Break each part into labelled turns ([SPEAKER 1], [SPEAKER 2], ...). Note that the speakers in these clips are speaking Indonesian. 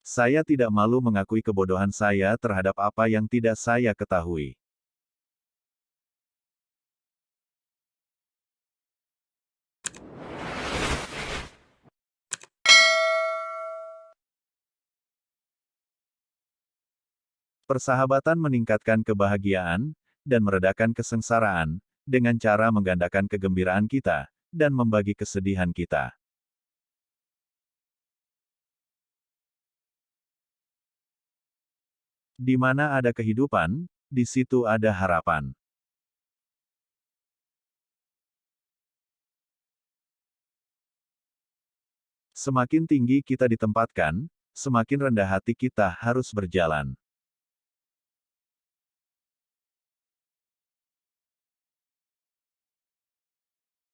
[SPEAKER 1] Saya tidak malu mengakui kebodohan saya terhadap apa yang tidak saya ketahui. Persahabatan meningkatkan kebahagiaan dan meredakan kesengsaraan dengan cara menggandakan kegembiraan kita dan membagi kesedihan kita. Di mana ada kehidupan, di situ ada harapan. Semakin tinggi kita ditempatkan, semakin rendah hati kita harus berjalan.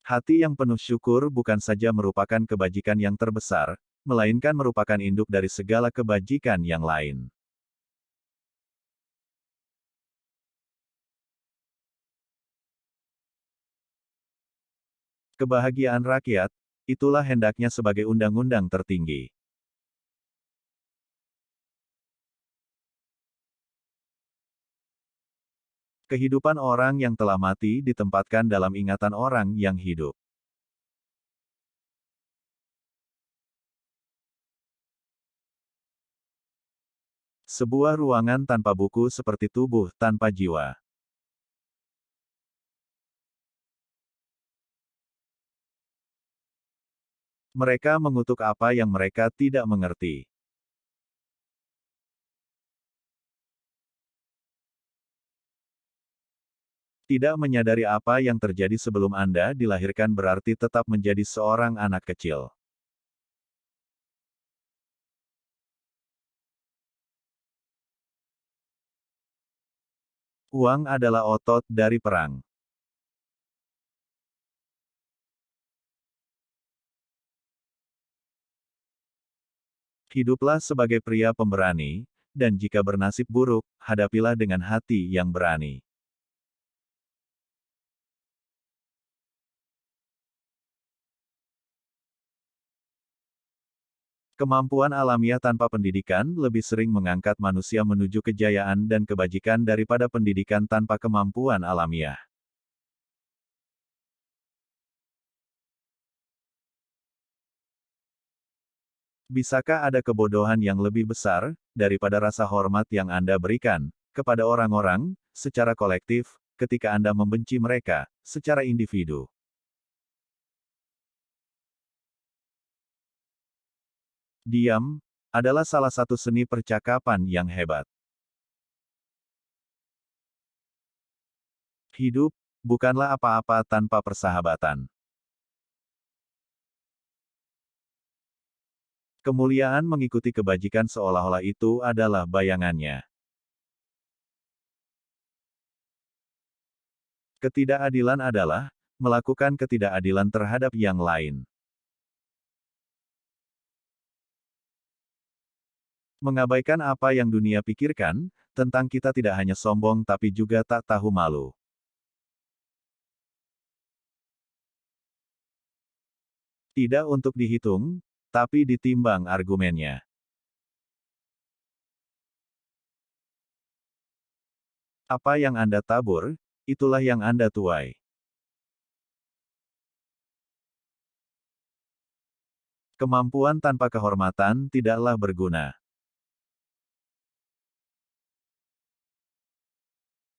[SPEAKER 1] Hati yang penuh syukur bukan saja merupakan kebajikan yang terbesar, melainkan merupakan induk dari segala kebajikan yang lain. Kebahagiaan rakyat, itulah hendaknya sebagai undang-undang tertinggi. Kehidupan orang yang telah mati ditempatkan dalam ingatan orang yang hidup. Sebuah ruangan tanpa buku seperti tubuh tanpa jiwa. Mereka mengutuk apa yang mereka tidak mengerti. Tidak menyadari apa yang terjadi sebelum Anda dilahirkan berarti tetap menjadi seorang anak kecil. Uang adalah otot dari perang. Hiduplah sebagai pria pemberani, dan jika bernasib buruk, hadapilah dengan hati yang berani. Kemampuan alamiah tanpa pendidikan lebih sering mengangkat manusia menuju kejayaan dan kebajikan daripada pendidikan tanpa kemampuan alamiah. Bisakah ada kebodohan yang lebih besar daripada rasa hormat yang Anda berikan kepada orang-orang secara kolektif ketika Anda membenci mereka secara individu? Diam adalah salah satu seni percakapan yang hebat. Hidup bukanlah apa-apa tanpa persahabatan. Kemuliaan mengikuti kebajikan seolah-olah itu adalah bayangannya. Ketidakadilan adalah melakukan ketidakadilan terhadap yang lain. Mengabaikan apa yang dunia pikirkan tentang kita tidak hanya sombong tapi juga tak tahu malu. Tidak untuk dihitung, tapi ditimbang argumennya. Apa yang Anda tabur, itulah yang Anda tuai. Kemampuan tanpa kehormatan tidaklah berguna.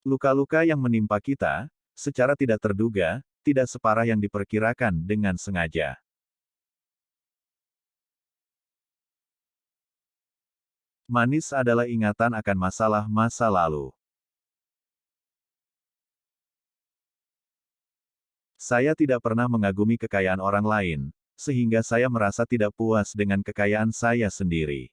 [SPEAKER 1] Luka-luka yang menimpa kita, secara tidak terduga, tidak separah yang diperkirakan dengan sengaja. Manis adalah ingatan akan masalah masa lalu. Saya tidak pernah mengagumi kekayaan orang lain, sehingga saya merasa tidak puas dengan kekayaan saya sendiri.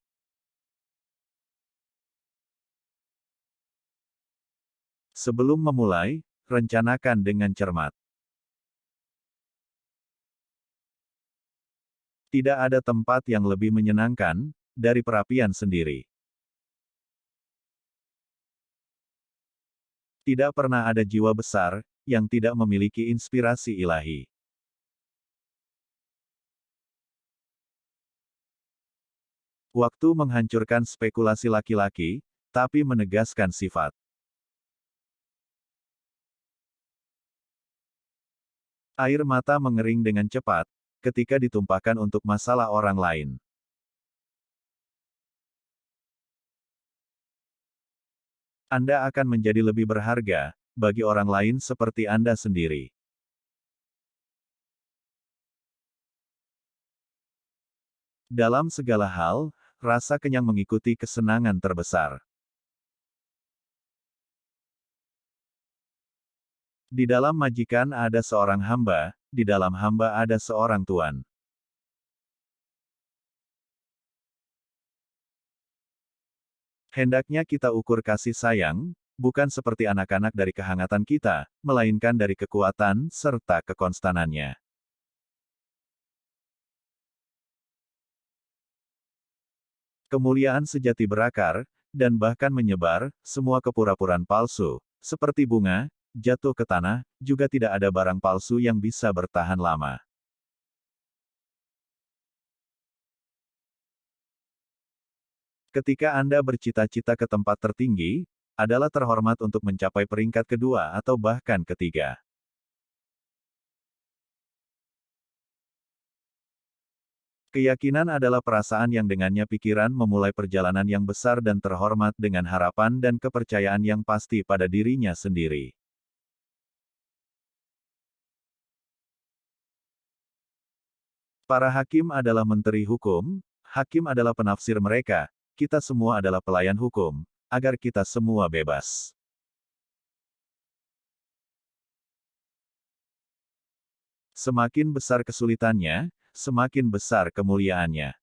[SPEAKER 1] Sebelum memulai, rencanakan dengan cermat. Tidak ada tempat yang lebih menyenangkan dari perapian sendiri. Tidak pernah ada jiwa besar yang tidak memiliki inspirasi ilahi. Waktu menghancurkan spekulasi laki-laki, tapi menegaskan sifat. Air mata mengering dengan cepat, ketika ditumpahkan untuk masalah orang lain. Anda akan menjadi lebih berharga, bagi orang lain seperti Anda sendiri. Dalam segala hal, rasa kenyang mengikuti kesenangan terbesar. Di dalam majikan ada seorang hamba, di dalam hamba ada seorang tuan. Hendaknya kita ukur kasih sayang, bukan seperti anak-anak dari kehangatan kita, melainkan dari kekuatan serta kekonstanannya. Kemuliaan sejati berakar, dan bahkan menyebar, semua kepura-puraan palsu, seperti bunga, jatuh ke tanah, juga tidak ada barang palsu yang bisa bertahan lama. Ketika Anda bercita-cita ke tempat tertinggi, adalah terhormat untuk mencapai peringkat kedua atau bahkan ketiga. Keyakinan adalah perasaan yang dengannya pikiran memulai perjalanan yang besar dan terhormat dengan harapan dan kepercayaan yang pasti pada dirinya sendiri. Para hakim adalah menteri hukum, hakim adalah penafsir mereka, kita semua adalah pelayan hukum, agar kita semua bebas. Semakin besar kesulitannya, semakin besar kemuliaannya.